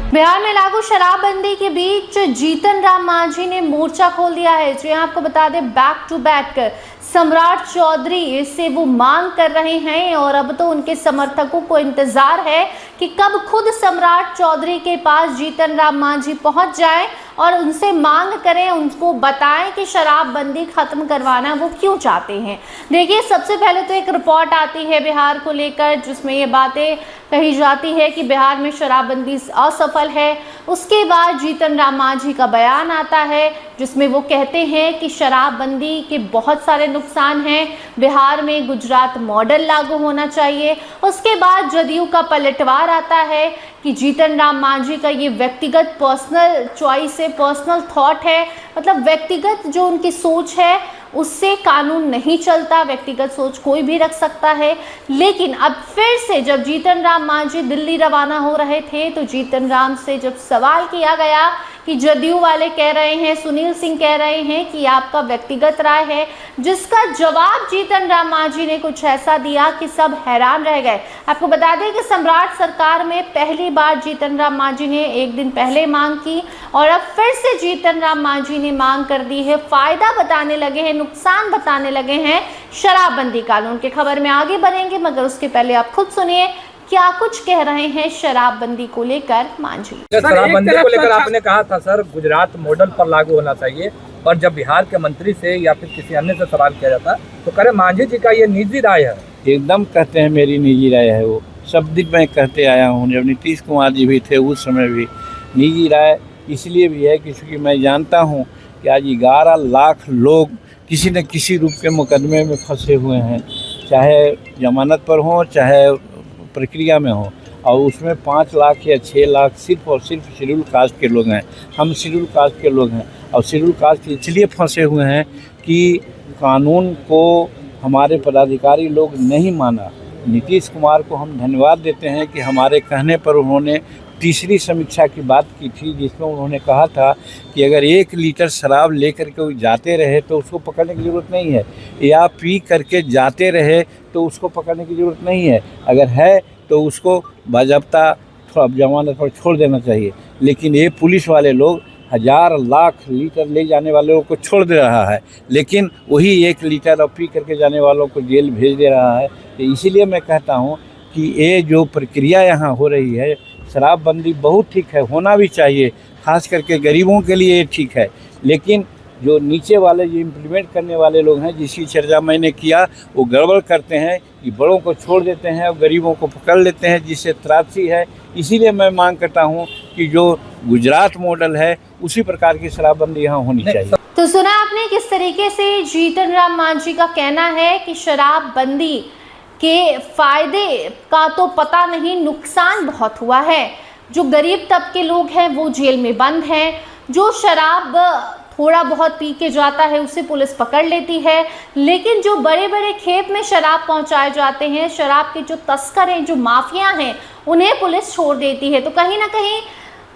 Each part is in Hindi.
बिहार में लागू शराबबंदी के बीच जीतन राम मांझी ने मोर्चा खोल दिया है। जी आपको बता दें, बैक टू बैक सम्राट चौधरी से वो मांग कर रहे हैं और अब तो उनके समर्थकों को इंतजार है कि कब खुद सम्राट चौधरी के पास जीतन राम मांझी पहुंच जाए और उनसे मांग करें, उनको बताएं कि शराबबंदी खत्म करवाना वो क्यों चाहते हैं। देखिए, सबसे पहले तो एक रिपोर्ट आती है बिहार को लेकर जिसमें ये बातें कही जाती है कि बिहार में शराबबंदी असफल है। उसके बाद जीतन राम मांझी का बयान आता है जिसमें वो कहते हैं कि शराबबंदी के बहुत सारे नुकसान हैं, बिहार में गुजरात मॉडल लागू होना चाहिए। उसके बाद जदयू का पलटवार आता है कि जीतन राम मांझी का ये व्यक्तिगत पर्सनल चॉइस है, पर्सनल थॉट है, मतलब व्यक्तिगत जो उनकी सोच है उससे कानून नहीं चलता, व्यक्तिगत सोच कोई भी रख सकता है। लेकिन अब फिर से जब जीतन राम मांझी दिल्ली रवाना हो रहे थे तो जीतन राम से जब सवाल किया गया कि जदयू वाले कह रहे हैं, सुनील सिंह कह रहे हैं कि आपका व्यक्तिगत राय है, जिसका जवाब जीतन राम मांझी ने कुछ ऐसा दिया कि सब हैरान रह गए। आपको बता दें कि सम्राट सरकार में पहली बार जीतन राम मांझी ने एक दिन पहले मांग की और अब फिर से जीतन राम मांझी ने मांग कर दी है। फायदा बताने लगे हैं, नुकसान बताने लगे हैं शराबबंदी कानून के। खबर में आगे बढ़ेंगे मगर उसके पहले आप खुद सुनिए क्या कुछ कह रहे हैं शराबबंदी को लेकर मांझी। शराबबंदी को लेकर आपने कहा था सर गुजरात मॉडल पर लागू होना चाहिए, और जब बिहार के मंत्री से या फिर किसी अन्य से सवाल किया जाता तो कह रहे मांझी जी का ये निजी राय है। एकदम कहते हैं मेरी निजी राय है, वो सब दिन मैं कहते आया हूँ। जब नीतीश कुमार जी भी थे उस समय भी निजी राय इसलिए भी है क्योंकि मैं जानता हूँ कि आज 11 लाख लोग किसी न किसी रूप के मुकदमे में फंसे हुए हैं, चाहे जमानत पर हो चाहे प्रक्रिया में हो, और उसमें 5 लाख या 6 लाख सिर्फ और सिर्फ शेड्यूल कास्ट के लोग हैं। हम शेड्यूल कास्ट के लोग हैं और शेड्यूल कास्ट इसलिए फंसे हुए हैं कि कानून को हमारे पदाधिकारी लोग नहीं माना। नीतीश कुमार को हम धन्यवाद देते हैं कि हमारे कहने पर उन्होंने तीसरी समीक्षा की बात की थी जिसमें उन्होंने कहा था कि अगर 1 लीटर शराब लेकर के जाते रहे तो उसको पकड़ने की ज़रूरत नहीं है, या पी करके जाते रहे तो उसको पकड़ने की ज़रूरत नहीं है, अगर है तो उसको बाज़ाब्ता थोड़ा जमानत पर छोड़ देना चाहिए। लेकिन ये पुलिस वाले लोग 1000 लाख लीटर ले जाने वालों को छोड़ दे रहा है, लेकिन वही 1 लीटर पी करके जाने वालों को जेल भेज दे रहा है। तो इसीलिए मैं कहता हूँ कि ये जो प्रक्रिया यहाँ हो रही है, शराबबंदी बहुत ठीक है, होना भी चाहिए, खास करके गरीबों के लिए ये ठीक है। लेकिन जो नीचे वाले जो इम्प्लीमेंट करने वाले लोग हैं, जिसकी चर्चा मैंने किया, वो गड़बड़ करते हैं कि बड़ों को छोड़ देते हैं और गरीबों को पकड़ लेते हैं, जिससे त्रासदी है। इसीलिए मैं मांग करता हूँ कि जो गुजरात मॉडल है उसी प्रकार की शराबबंदी यहाँ होनी चाहिए। तो सुना आपने किस तरीके से जीतन राम मांझी का कहना है कि शराबबंदी के फायदे का तो पता नहीं, नुकसान बहुत हुआ है। जो गरीब तबके लोग हैं वो जेल में बंद हैं, जो शराब थोड़ा बहुत पी के जाता है उसे पुलिस पकड़ लेती है, लेकिन जो बड़े बड़े खेप में शराब पहुंचाए जाते हैं, शराब के जो तस्कर हैं, जो माफिया हैं, उन्हें पुलिस छोड़ देती है। तो कहीं ना कहीं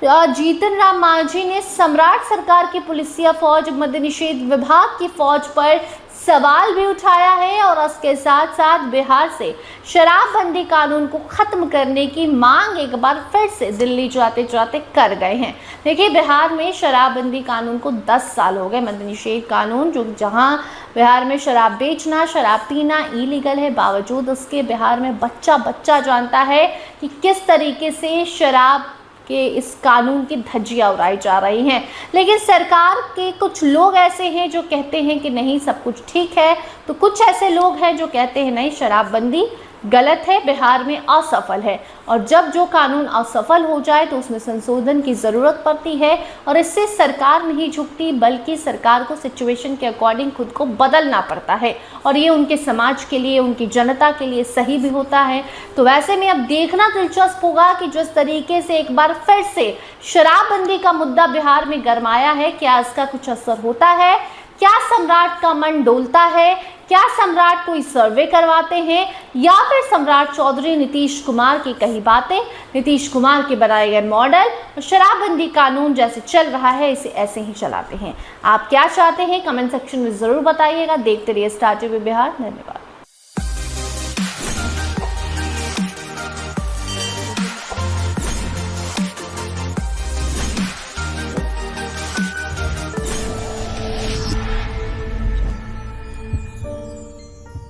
जीतन राम मांझी ने सम्राट सरकार की पुलिसिया फौज, मद्य निषेध विभाग की फौज पर सवाल भी उठाया है और उसके साथ साथ बिहार से शराबबंदी कानून को खत्म करने की मांग एक बार फिर से दिल्ली जाते जाते कर गए हैं। देखिए, बिहार में शराबबंदी कानून को 10 साल हो गए। मद्य निषेध कानून जो जहां बिहार में शराब बेचना, शराब पीना इलीगल है, बावजूद उसके बिहार में बच्चा बच्चा जानता है कि किस तरीके से शराब कि इस कानून की धज्जियां उड़ाई जा रही हैं। लेकिन सरकार के कुछ लोग ऐसे हैं जो कहते हैं कि नहीं सब कुछ ठीक है, तो कुछ ऐसे लोग हैं जो कहते हैं नहीं शराबबंदी गलत है, बिहार में असफल है। और जब जो कानून असफल हो जाए तो उसमें संशोधन की ज़रूरत पड़ती है और इससे सरकार नहीं झुकती, बल्कि सरकार को सिचुएशन के अकॉर्डिंग खुद को बदलना पड़ता है और ये उनके समाज के लिए, उनकी जनता के लिए सही भी होता है। तो वैसे में अब देखना दिलचस्प होगा कि जिस तरीके से एक बार फिर से शराबबंदी का मुद्दा बिहार में गरमाया है, क्या इसका कुछ असर होता है, क्या सम्राट का मन डोलता है, क्या सम्राट कोई सर्वे करवाते हैं, या फिर सम्राट चौधरी नीतीश कुमार की कही बातें, नीतीश कुमार के बनाए गए मॉडल और शराबबंदी कानून जैसे चल रहा है इसे ऐसे ही चलाते हैं। आप क्या चाहते हैं कमेंट सेक्शन में जरूर बताइएगा। देखते रहिए स्टार टीवी बिहार। धन्यवाद।